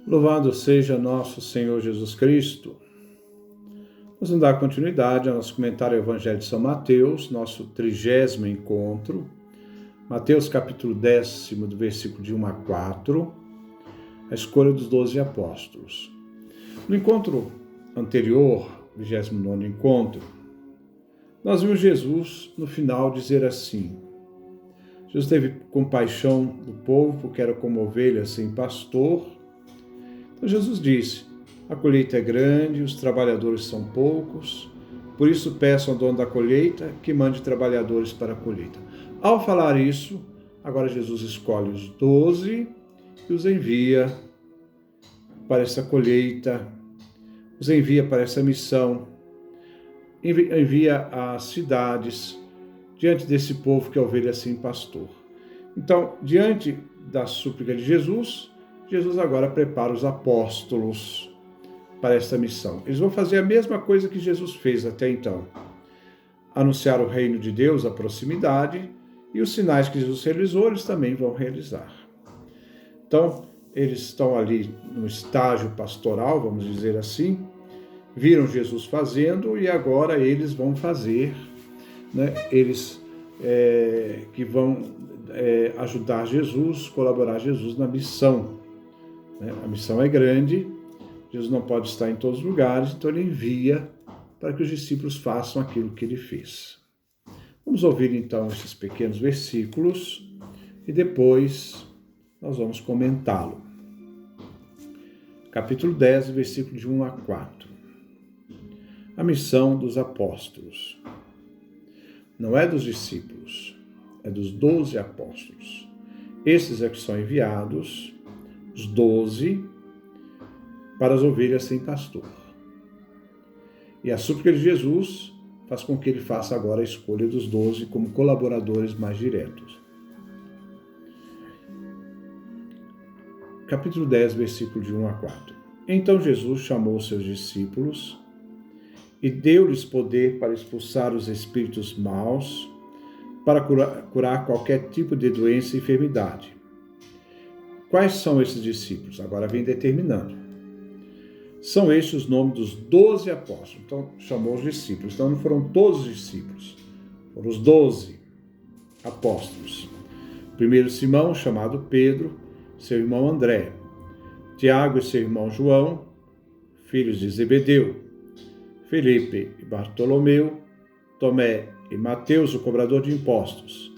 Louvado seja nosso Senhor Jesus Cristo. Nós vamos dar continuidade ao nosso comentário ao Evangelho de São Mateus, nosso 30º encontro. Mateus capítulo 10, do versículo de 1 a 4, a escolha dos 12 apóstolos. No encontro anterior, 29º encontro, nós vimos Jesus no final dizer assim: Jesus teve compaixão do povo, porque era como ovelhas sem pastor. Então Jesus disse: a colheita é grande, os trabalhadores são poucos, por isso peçam ao dono da colheita que mande trabalhadores para a colheita. Ao falar isso, agora Jesus escolhe os 12 e os envia para essa colheita, os envia para essa missão, envia às cidades, diante desse povo que é ovelha sem pastor. Então, diante da súplica de Jesus, Jesus agora prepara os apóstolos para esta missão. Eles vão fazer a mesma coisa que Jesus fez até então: anunciar o reino de Deus, a proximidade, e os sinais que Jesus realizou, eles também vão realizar. Então, eles estão ali no estágio pastoral, vamos dizer assim, viram Jesus fazendo e agora eles vão fazer, né? Eles que vão ajudar Jesus, colaborar Jesus na missão. A missão é grande, Jesus não pode estar em todos os lugares, então ele envia para que os discípulos façam aquilo que ele fez. Vamos ouvir então esses pequenos versículos e depois nós vamos comentá-lo. Capítulo 10, versículo de 1 a 4. A missão dos apóstolos. Não é dos discípulos, é dos 12 apóstolos. Esses é que são enviados, os 12, para as ovelhas sem pastor. E a súplica de Jesus faz com que ele faça agora a escolha dos 12 como colaboradores mais diretos. Capítulo 10, versículo de 1 a 4. Então Jesus chamou os seus discípulos e deu-lhes poder para expulsar os espíritos maus, para curar qualquer tipo de doença e enfermidade. Quais são esses discípulos? Agora vem determinando. São estes os nomes dos 12 apóstolos. Então, chamou os discípulos. Então, não foram todos os discípulos. Foram os 12 apóstolos. Primeiro Simão, chamado Pedro, seu irmão André. Tiago e seu irmão João, filhos de Zebedeu. Felipe e Bartolomeu. Tomé e Mateus, o cobrador de impostos.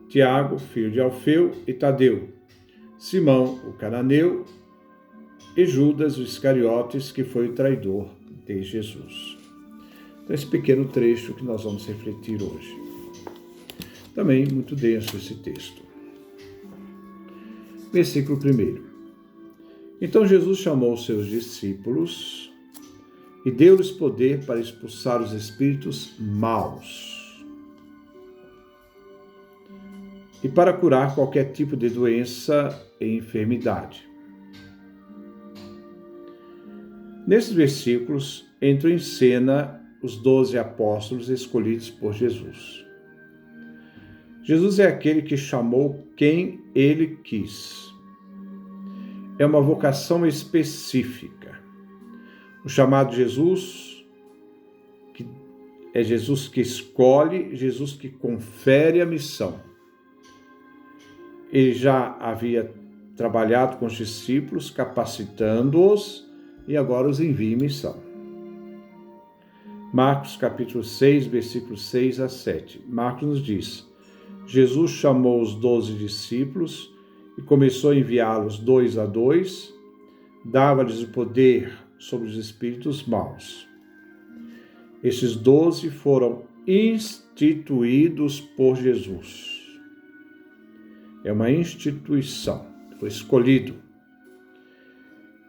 Tiago, filho de Alfeu, e Tadeu. Simão, o cananeu, e Judas, o Iscariotes, que foi o traidor de Jesus. Então, esse pequeno trecho que nós vamos refletir hoje. Também muito denso esse texto. Versículo 1. Então Jesus chamou os seus discípulos e deu-lhes poder para expulsar os espíritos maus e para curar qualquer tipo de doença e enfermidade. Nesses versículos entram em cena os 12 apóstolos escolhidos por Jesus. Jesus é aquele que chamou quem ele quis. É uma vocação específica. O chamado de Jesus, que é Jesus que escolhe, Jesus que confere a missão. Ele já havia trabalhado com os discípulos, capacitando-os, e agora os envia em missão. Marcos capítulo 6, versículos 6 a 7. Marcos nos diz: Jesus chamou os 12 discípulos e começou a enviá-los 2 a 2, dava-lhes o poder sobre os espíritos maus. Esses 12 foram instituídos por Jesus. É uma instituição, foi escolhido.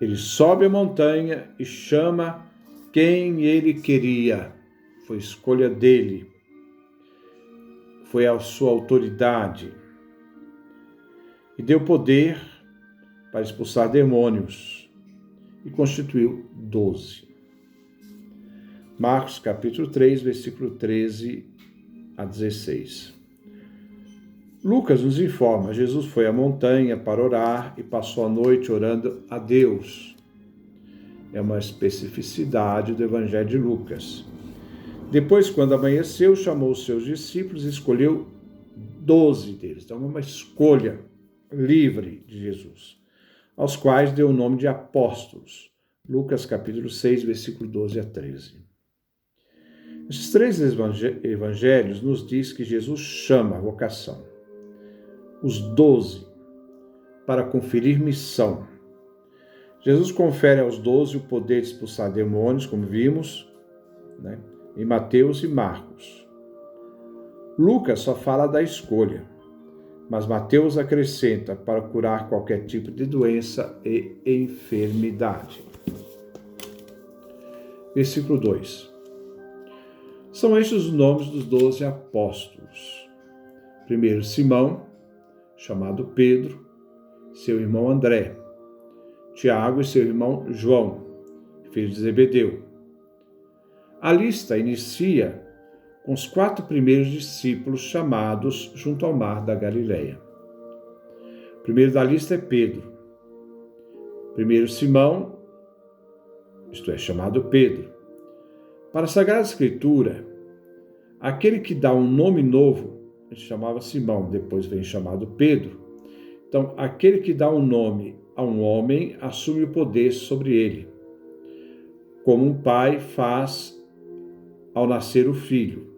Ele sobe a montanha e chama quem ele queria. Foi escolha dele. Foi a sua autoridade. E deu poder para expulsar demônios. E constituiu 12. Marcos capítulo 3, versículo 13 a 16. Lucas nos informa: Jesus foi à montanha para orar e passou a noite orando a Deus. É uma especificidade do Evangelho de Lucas. Depois, quando amanheceu, chamou os seus discípulos e escolheu 12 deles. Então, é uma escolha livre de Jesus, aos quais deu o nome de apóstolos. Lucas capítulo 6, versículo 12 a 13. Esses três evangelhos nos diz que Jesus chama a vocação, os 12, para conferir missão. Jesus confere aos 12 o poder de expulsar demônios, como vimos, em Mateus e Marcos. Lucas só fala da escolha, mas Mateus acrescenta para curar qualquer tipo de doença e enfermidade. Versículo 2. São estes os nomes dos 12 apóstolos. Primeiro, Simão, chamado Pedro, seu irmão André, Tiago e seu irmão João, filho de Zebedeu. A lista inicia com os 4 primeiros discípulos chamados junto ao mar da Galileia. O primeiro da lista é Pedro. Primeiro Simão, isto é, chamado Pedro. Para a Sagrada Escritura, aquele que dá um nome novo, ele chamava Simão, depois vem chamado Pedro. Então, aquele que dá um nome a um homem assume o poder sobre ele, como um pai faz ao nascer o filho.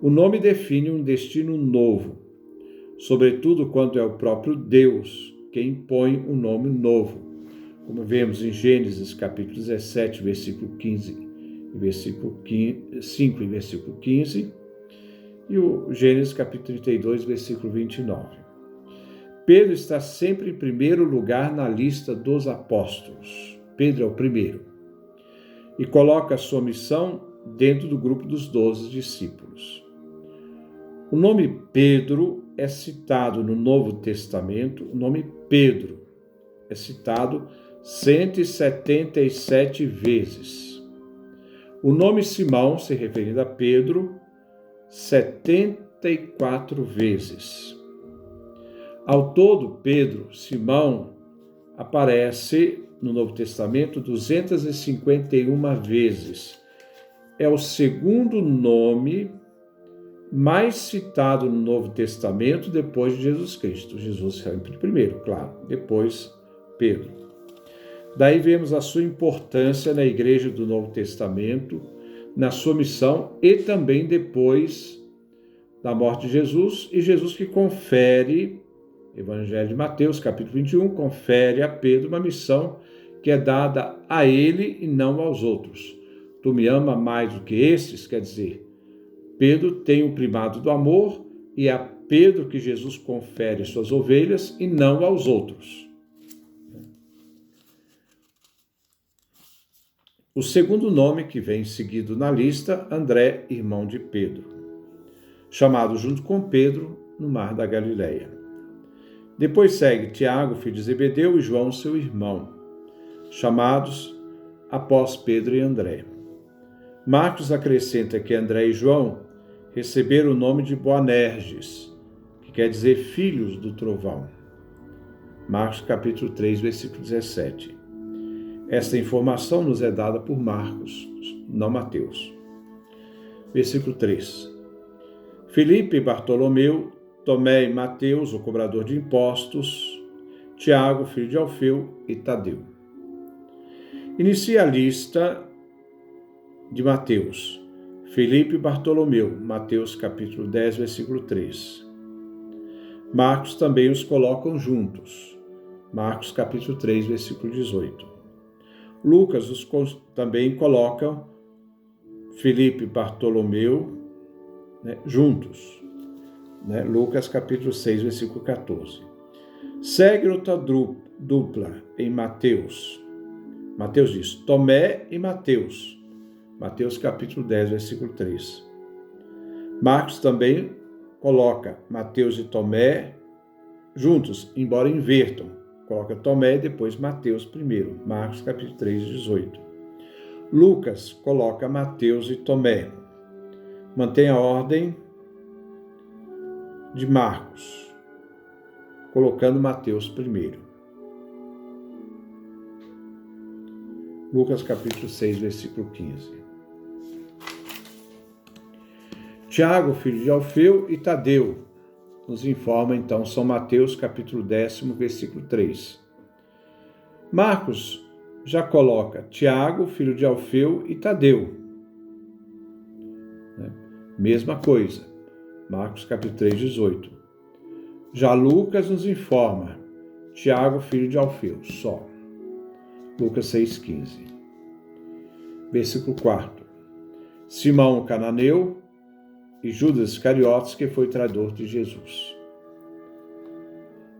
O nome define um destino novo, sobretudo quando é o próprio Deus que impõe um nome novo, como vemos em Gênesis capítulo 17, versículo 15 e versículo 5 e versículo 15, e o Gênesis capítulo 32, versículo 29. Pedro está sempre em primeiro lugar na lista dos apóstolos. Pedro é o primeiro. E coloca a sua missão dentro do grupo dos 12 discípulos. O nome Pedro é citado no Novo Testamento. O nome Pedro é citado 177 vezes. O nome Simão, se referindo a Pedro, 74 vezes. Ao todo, Pedro, Simão, aparece no Novo Testamento 251 vezes. É o segundo nome mais citado no Novo Testamento depois de Jesus Cristo. Jesus sempre primeiro, claro, depois Pedro. Daí vemos a sua importância na Igreja do Novo Testamento, na sua missão e também depois da morte de Jesus, e Jesus que confere, Evangelho de Mateus, capítulo 21, confere a Pedro uma missão que é dada a ele e não aos outros. Tu me ama mais do que estes, quer dizer, Pedro tem o primado do amor e é a Pedro que Jesus confere suas ovelhas e não aos outros. O segundo nome que vem seguido na lista, André, irmão de Pedro, chamado junto com Pedro no mar da Galileia. Depois segue Tiago, filho de Zebedeu, e João, seu irmão, chamados após Pedro e André. Marcos acrescenta que André e João receberam o nome de Boanerges, que quer dizer filhos do trovão. Marcos capítulo 3, versículo 17. Esta informação nos é dada por Marcos, não Mateus. Versículo 3. Filipe e Bartolomeu, Tomé e Mateus, o cobrador de impostos, Tiago, filho de Alfeu, e Tadeu. Inicia a lista de Mateus. Filipe e Bartolomeu, Mateus capítulo 10, versículo 3. Marcos também os colocam juntos. Marcos capítulo 3, versículo 18. Lucas também colocam Filipe e Bartolomeu juntos. Lucas capítulo 6, versículo 14. Segue outra dupla em Mateus. Mateus diz Tomé e Mateus. Mateus capítulo 10, versículo 3. Marcos também coloca Mateus e Tomé juntos, embora invertam. Coloca Tomé e depois Mateus primeiro. Marcos capítulo 3, 18. Lucas coloca Mateus e Tomé. Mantém a ordem de Marcos, colocando Mateus primeiro. Lucas capítulo 6, versículo 15. Tiago, filho de Alfeu, e Tadeu, nos informa então São Mateus capítulo 10, versículo 3. Marcos já coloca Tiago, filho de Alfeu, e Tadeu. Mesma coisa, Marcos capítulo 3, 18. Já Lucas nos informa Tiago, filho de Alfeu, só. Lucas 6, 15. Versículo 4. Simão o cananeu e Judas Iscariotes, que foi traidor de Jesus.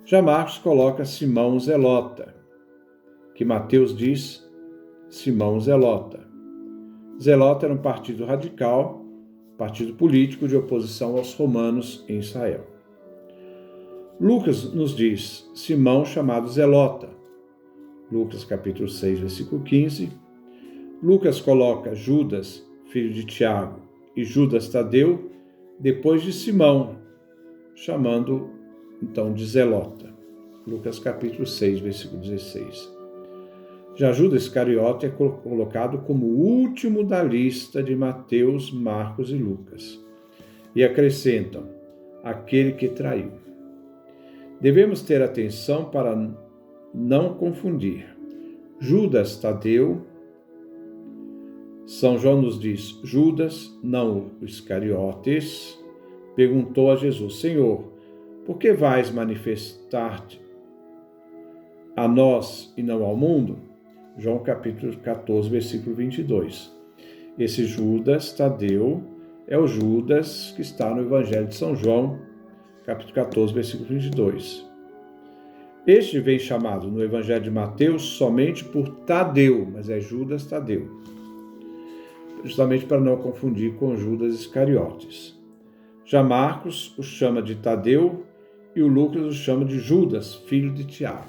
Já Marcos coloca Simão Zelota, que Mateus diz Simão Zelota. Zelota era um partido radical, partido político de oposição aos romanos em Israel. Lucas nos diz Simão chamado Zelota, Lucas capítulo 6, versículo 15. Lucas coloca Judas, filho de Tiago, e Judas Tadeu, depois de Simão, chamando então de Zelota. Lucas capítulo 6, versículo 16. Já Judas Iscariote é colocado como o último da lista de Mateus, Marcos e Lucas. E acrescentam, aquele que traiu. Devemos ter atenção para não confundir. Judas Tadeu, São João nos diz, Judas, não o Iscariotes, perguntou a Jesus, Senhor, por que vais manifestar-te a nós e não ao mundo? João capítulo 14, versículo 22. Esse Judas Tadeu é o Judas que está no Evangelho de São João, capítulo 14, versículo 22. Este vem chamado no Evangelho de Mateus somente por Tadeu, mas é Judas Tadeu. Justamente para não confundir com Judas Iscariotes. Já Marcos o chama de Tadeu e o Lucas o chama de Judas, filho de Tiago.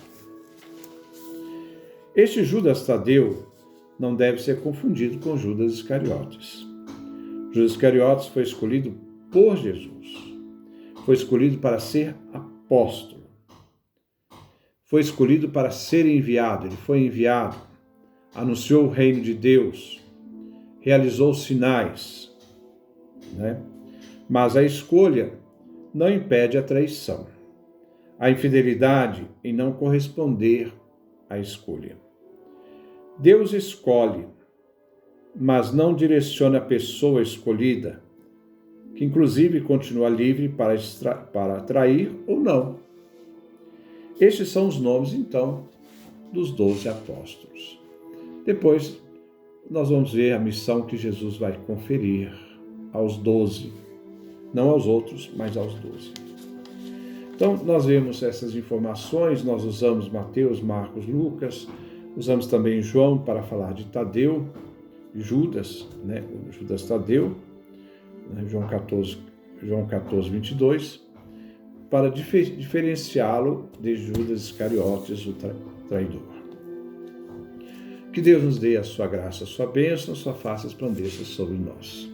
Este Judas Tadeu não deve ser confundido com Judas Iscariotes. Judas Iscariotes foi escolhido por Jesus. Foi escolhido para ser apóstolo. Foi escolhido para ser enviado. Ele foi enviado, anunciou o reino de Deus, realizou sinais, Mas a escolha não impede a traição, a infidelidade em não corresponder à escolha. Deus escolhe, mas não direciona a pessoa escolhida, que inclusive continua livre para trair ou não. Estes são os nomes, então, dos 12 apóstolos. Depois, nós vamos ver a missão que Jesus vai conferir aos 12, não aos outros, mas aos 12. Então, nós vemos essas informações, nós usamos Mateus, Marcos, Lucas, usamos também João para falar de Tadeu, Judas, Judas Tadeu, João 14, 22, para diferenciá-lo de Judas Iscariotes, o traidor. Que Deus nos dê a sua graça, a sua bênção, a sua face resplandeça sobre nós.